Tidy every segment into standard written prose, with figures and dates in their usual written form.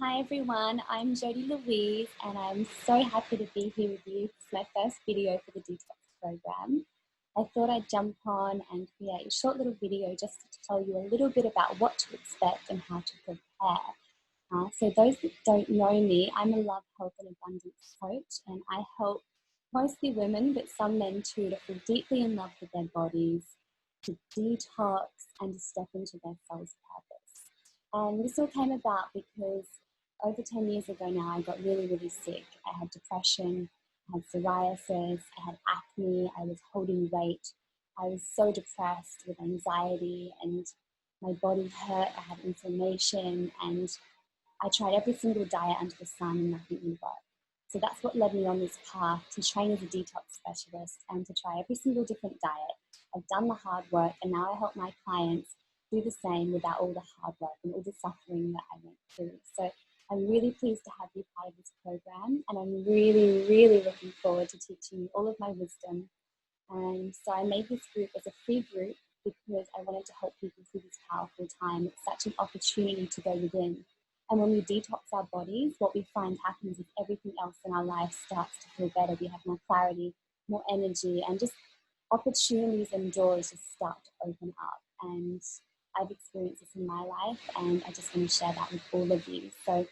Hi everyone, I'm Jodie Louise and I'm so happy to be here with you. It's my first video for the Detox program. I thought I'd jump on and create a short little video just to tell you a little bit about what to expect and how to prepare. So those that don't know me, I'm a love, health and abundance coach, and I help mostly women, but some men too, to fall deeply in love with their bodies, to detox and to step into their soul's purpose. And this all came about because over 10 years ago now, I got really, really sick. I had depression, I had psoriasis, I had acne, I was holding weight. I was so depressed with anxiety and my body hurt, I had inflammation, and I tried every single diet under the sun and nothing would work. So that's what led me on this path to train as a detox specialist and to try every single different diet. I've done the hard work and now I help my clients do the same without all the hard work and all the suffering that I went through. So I'm really pleased to have you part of this program, and I'm really, really looking forward to teaching you all of my wisdom. And so I made this group as a free group because I wanted to help people through this powerful time. It's such an opportunity to go within. And when we detox our bodies, what we find happens is everything else in our life starts to feel better. We have more clarity, more energy, and just opportunities and doors just start to open up. And I've experienced this in my life, and I just want to share that with all of you. So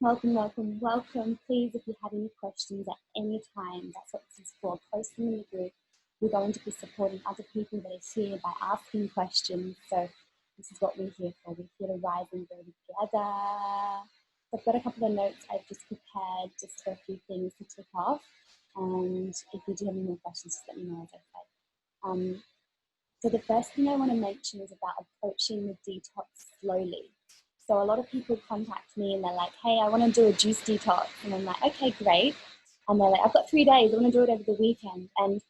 welcome, welcome, welcome. Please, if you have any questions at any time, that's what this is for. Post them in the group. We're going to be supporting other people that are here by asking questions. So this is what we're here for. We're here to rise and grow together. So I've got a couple of notes I've just prepared just for a few things to tick off. And if you do have any more questions, just let me know, as I said. So the first thing I want to mention is about approaching the detox slowly. So a lot of people contact me and they're like, hey, I want to do a juice detox. And I'm like, okay, great. And they're like, I've got 3 days, I want to do it over the weekend. And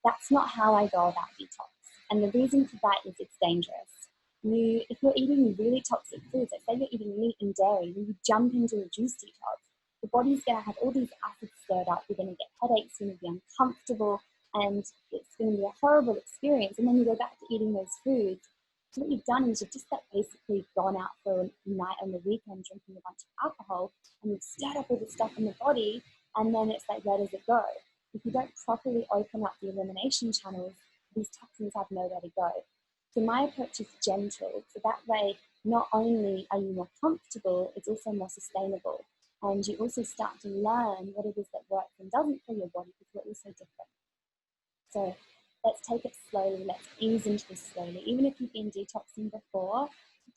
that's not how I go about detox. And the reason for that is it's dangerous. If you're eating really toxic foods, let's say you're eating meat and dairy, when you jump into a juice detox, the body's going to have all these acids stirred up. You're going to get headaches, you're going to be uncomfortable, and it's going to be a horrible experience. And then you go back to eating those foods. So what you've done is you've just basically gone out for a night on the weekend drinking a bunch of alcohol, and you've stirred up all the stuff in the body, and then it's like, where does it go? If you don't properly open up the elimination channels, these toxins have nowhere to go. So my approach is gentle, so that way not only are you more comfortable, it's also more sustainable. And you also start to learn what it is that works and doesn't for your body, because we're also different. So let's take it slowly, let's ease into this slowly. Even if you've been detoxing before,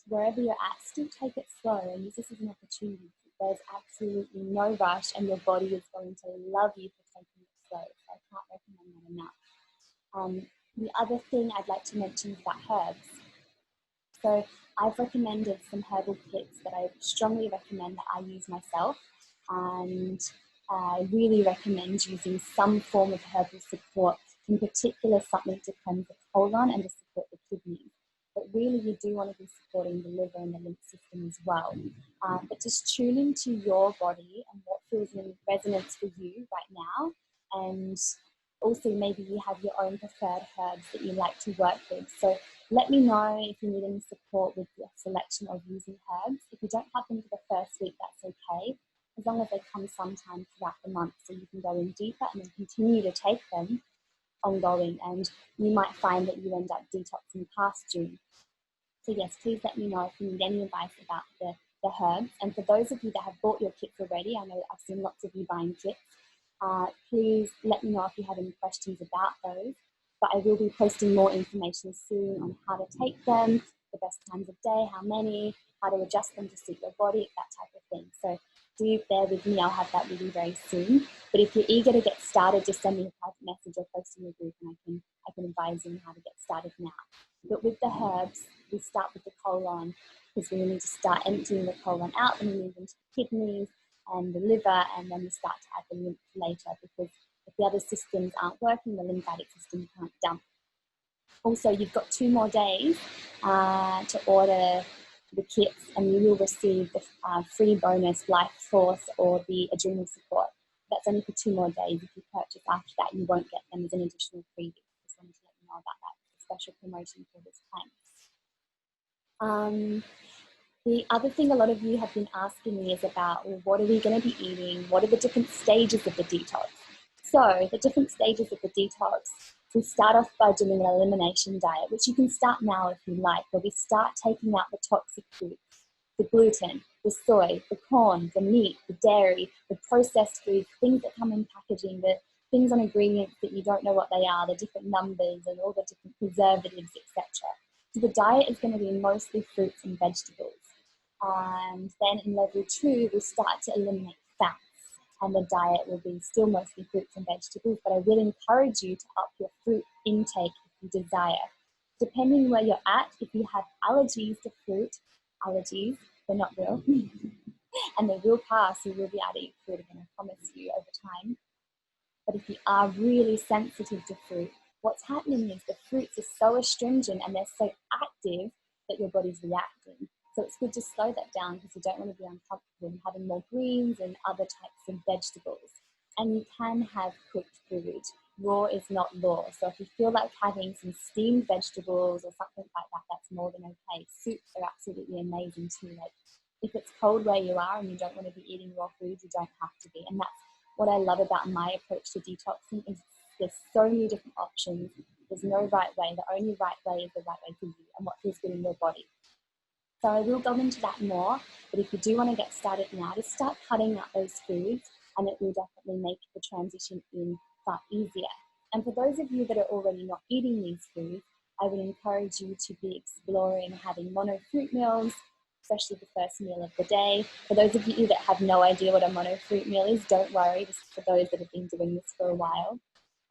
wherever you're at, still take it slow and use this as an opportunity. There's absolutely no rush, and your body is going to love you for taking it slow. So I can't recommend that enough. The other thing I'd like to mention is about herbs. So I've recommended some herbal kits that I strongly recommend that I use myself, and I really recommend using some form of herbal support, in particular something to cleanse the colon and to support the kidneys. But really you do want to be supporting the liver and the lymph system as well. But just tune into your body and what feels in resonance for you right now, and also maybe you have your own preferred herbs that you like to work with. So let me know if you need any support with the selection of using herbs. If you don't have them for the first week, that's okay, as long as they come sometime throughout the month, so you can go in deeper and then continue to take them ongoing, and you might find that you end up detoxing past June. So yes, please let me know if you need any advice about the herbs. And for those of you that have bought your kits already, I know I've seen lots of you buying kits, please let me know if you have any questions about those. But I will be posting more information soon on how to take them, the best times of day, how many, how to adjust them to suit your body, that type of thing. So do bear with me, I'll have that really very soon. But if you're eager to get started, just send me a private message or post in the group, and I can advise you on how to get started now. But with the herbs, we start with the colon, because we need to start emptying the colon out, and we move into the kidneys and the liver, and then we start to add the lymph later, because if the other systems aren't working, the lymphatic system can't dump. Also, you've got 2 more days to order the kits, and you will receive the free bonus Life Force or the adrenal support. That's only for 2 more days. If you purchase after that, you won't get them as an additional freebie. Just wanted to let you know about that. It's a special promotion for this time. The other thing a lot of you have been asking me is about, well, what are we going to be eating? What are the different stages of the detox? So the different stages of the detox, we start off by doing an elimination diet, which you can start now if you like, where we start taking out the toxic foods, the gluten, the soy, the corn, the meat, the dairy, the processed foods, things that come in packaging, the things on ingredients that you don't know what they are, the different numbers and all the different preservatives, etc. So the diet is going to be mostly fruits and vegetables. And then in level 2, we start to eliminate fats, and the diet will be still mostly fruits and vegetables, but I will encourage you to up your fruit intake if you desire. Depending where you're at, if you have allergies to fruit, allergies, they're not real, and they will pass, you will be able to eat fruit again, I promise you, over time. But if you are really sensitive to fruit, what's happening is the fruits are so astringent and they're so active that your body's reacting. So it's good to slow that down because you don't want to be uncomfortable and having more greens and other types of vegetables. And you can have cooked food. Raw is not law. So if you feel like having some steamed vegetables or something like that, that's more than okay. Soups are absolutely amazing too. Like if it's cold where you are and you don't want to be eating raw foods, you don't have to be. And that's what I love about my approach to detoxing is there's so many different options. There's no right way. The only right way is the right way for you and what feels good in your body. So I will go into that more, but if you do want to get started now, just start cutting out those foods and it will definitely make the transition in far easier. And for those of you that are already not eating these foods, I would encourage you to be exploring having mono fruit meals, especially the first meal of the day. For those of you that have no idea what a mono fruit meal is, don't worry, this is for those that have been doing this for a while.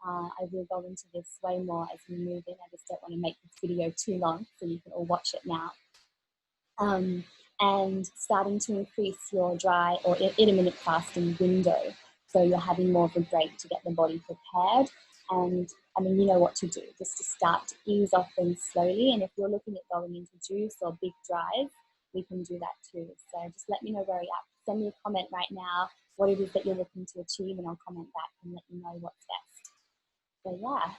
I will go into this way more as we move in. I just don't want to make this video too long, so you can all watch it now. And starting to increase your dry or intermittent fasting window. So you're having more of a break to get the body prepared. And I mean, you know what to do, just to start to ease off things slowly. And if you're looking at going into juice or big drives, we can do that too. So just let me know where you're at. Send me a comment right now, what it is that you're looking to achieve, and I'll comment back and let you know what's best. So yeah,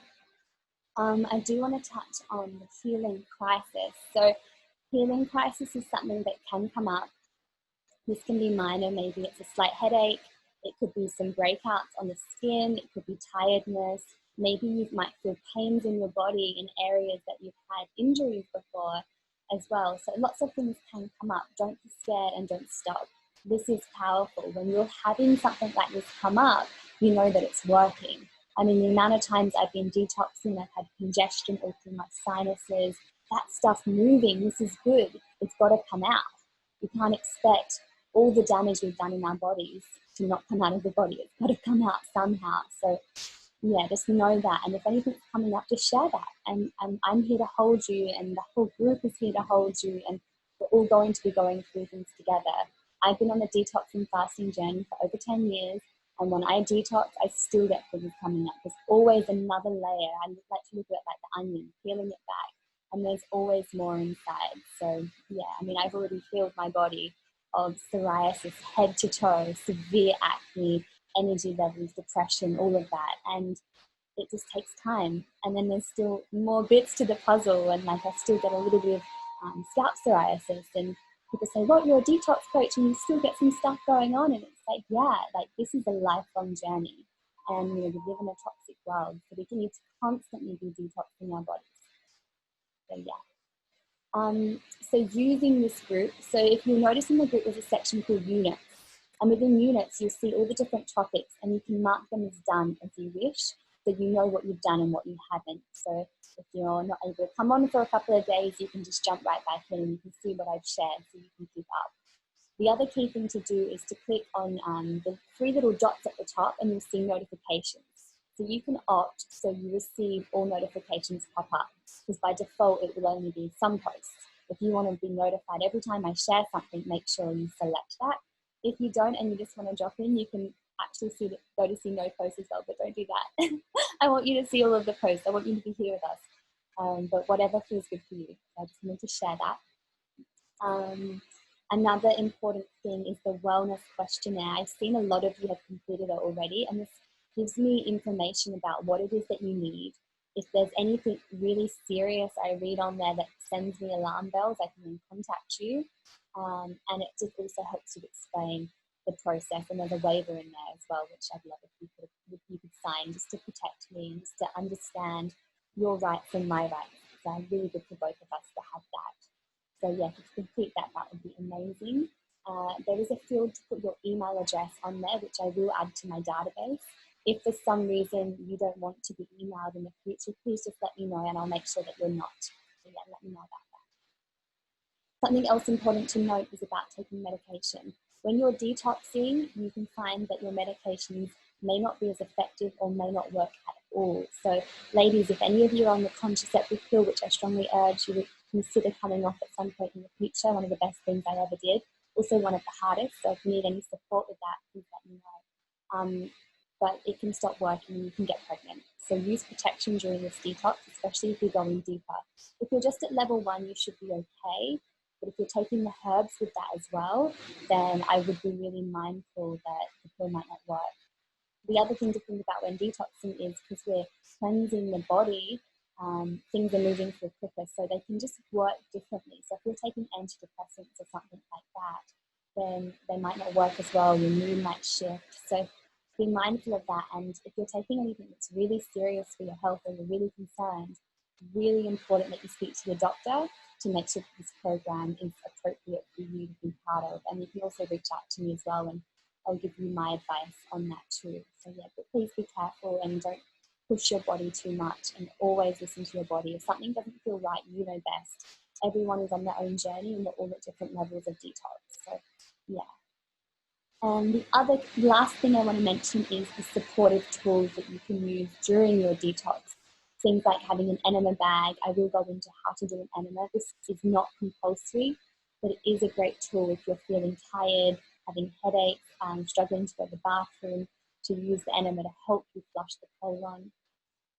I do want to touch on the healing crisis. So healing crisis is something that can come up. This can be minor, maybe it's a slight headache, it could be some breakouts on the skin, it could be tiredness, maybe you might feel pains in your body in areas that you've had injuries before as well. So lots of things can come up. Don't be scared and don't stop. This is powerful. When you're having something like this come up, you know that it's working. I mean, the amount of times I've been detoxing, I've had congestion all through my sinuses, that stuff moving, this is good. It's got to come out. You can't expect all the damage we've done in our bodies to not come out of the body. It's got to come out somehow. So yeah, just know that. And if anything's coming up, just share that. And I'm here to hold you, and the whole group is here to hold you, and we're all going to be going through things together. I've been on the detoxing fasting journey for over 10 years. And when I detox, I still get things coming up. There's always another layer. I like to look at it like the onion, peeling it back. And there's always more inside. So yeah, I mean, I've already healed my body of psoriasis, head to toe, severe acne, energy levels, depression, all of that. And it just takes time. And then there's still more bits to the puzzle. And like I still get a little bit of scalp psoriasis. And people say, well, you're a detox coach and you still get some stuff going on. And it's like, yeah, like this is a lifelong journey. And you know, we live in a toxic world. So we need to constantly be detoxing our bodies. So yeah. So using this group, so if you notice in the group there's a section called units, and within units you'll see all the different topics and you can mark them as done if you wish, so you know what you've done and what you haven't. So if you're not able to come on for a couple of days, you can just jump right back in and you can see what I've shared so you can keep up. The other key thing to do is to click on the 3 little dots at the top and you'll see notifications. So you can opt so you receive all notifications pop up, because by default it will only be some posts. If you want to be notified every time I share something, make sure you select that. If you don't and you just want to drop in, you can actually go to see no posts as well, but don't do that. I want you to see all of the posts. I want you to be here with us. But whatever feels good for you. I just wanted to share that. Another important thing is the wellness questionnaire. I've seen a lot of you have completed it already, and this gives me information about what it is that you need, if there's anything really serious I read on there that sends me alarm bells, I can then contact you. And it just also helps you explain the process, and there's a waiver in there as well, which I'd love if you could sign, just to protect me and just to understand your rights and my rights. So it's really good for both of us to have that. So yeah, if you complete that, that would be amazing. There is a field to put your email address on there, which I will add to my database. If for some reason you don't want to be emailed in the future, please just let me know and I'll make sure that you're not. So yeah, let me know about that. Something else important to note is about taking medication. When you're detoxing, you can find that your medications may not be as effective or may not work at all. So ladies, if any of you are on the contraceptive pill, which I strongly urge you to consider coming off at some point in the future, one of the best things I ever did, also one of the hardest, so if you need any support with that, please let me know. But it can stop working and you can get pregnant. So use protection during this detox, especially if you're going deeper. If you're just at level 1, you should be okay. But if you're taking the herbs with that as well, then I would be really mindful that the pill might not work. The other thing to think about when detoxing is, because we're cleansing the body, things are moving through quicker, so they can just work differently. So if you're taking antidepressants or something like that, then they might not work as well, your mood might shift. So be mindful of that, and if you're taking anything that's really serious for your health or you're really concerned, really important that you speak to your doctor to make sure that this program is appropriate for you to be part of. And you can also reach out to me as well, and I'll give you my advice on that too. So yeah, but please be careful and don't push your body too much, and always listen to your body. If something doesn't feel right, you know best. Everyone is on their own journey and we're all at different levels of detox. So yeah. And the last thing I want to mention is the supportive tools that you can use during your detox. Things like having an enema bag. I will go into how to do an enema. This is not compulsory, but it is a great tool if you're feeling tired, having headaches, struggling to go to the bathroom, to use the enema to help you flush the colon.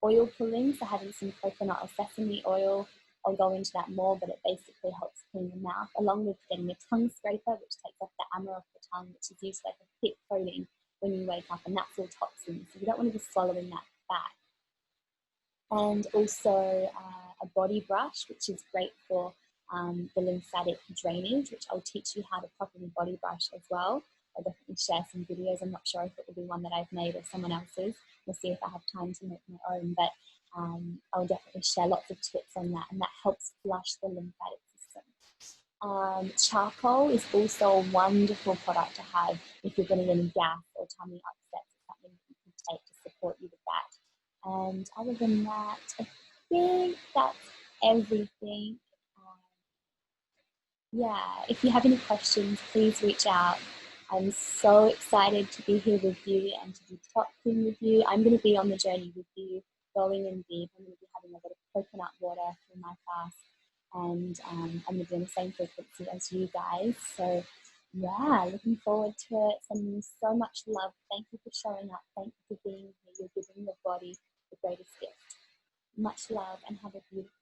Oil pulling, so having some coconut or sesame oil. I'll go into that more, but it basically helps clean the mouth, along with getting a tongue scraper, which takes off the amber off the tongue, which is used like a thick coating when you wake up, and that's all toxins. So you don't want to be swallowing that back. And also a body brush, which is great for the lymphatic drainage, which I'll teach you how to properly body brush as well. I'll definitely share some videos. I'm not sure if it will be one that I've made or someone else's. We'll see if I have time to make my own, but I'll definitely share lots of tips on that, and that helps flush the lymphatic system. Charcoal is also a wonderful product to have if you're getting any gas or tummy upsets. It's something that you can take to support you with that. And other than that, I think that's everything. Yeah, if you have any questions, please reach out. I'm so excited to be here with you and to be talking with you. I'm going to be on the journey with you, going in deep. I'm going to be having a lot of coconut water through my fast, and I'm going to be on the same frequency as you guys. So yeah, looking forward to it. Sending you so much love. Thank you for showing up. Thank you for being here. You're giving your body the greatest gift. Much love, and have a beautiful